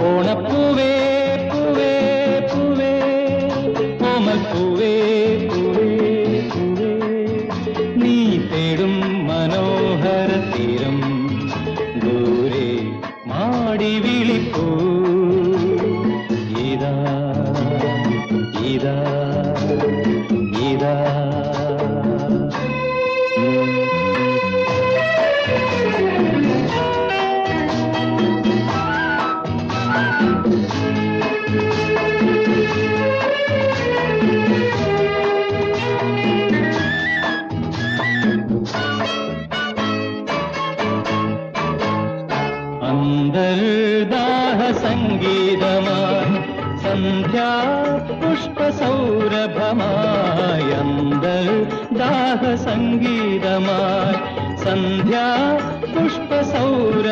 ഓണപ്പൂവേ പൂവേ പൂവേ കോമൽ പൂവേ പൂവേ പൂവേ നീ തേടും മനോഹര തീരം ദൂരെ മാടി വിളിപ്പൂ ഇതാ ഇതാ ഇതാ അന്തർദാഹ സംഗീതമായി സന്ധ്യാ പുഷ്പസൗരഭമായി അന്തർദാഹ സംഗീതമായി സന്ധ്യാ പുഷ്പസൗരഭമായി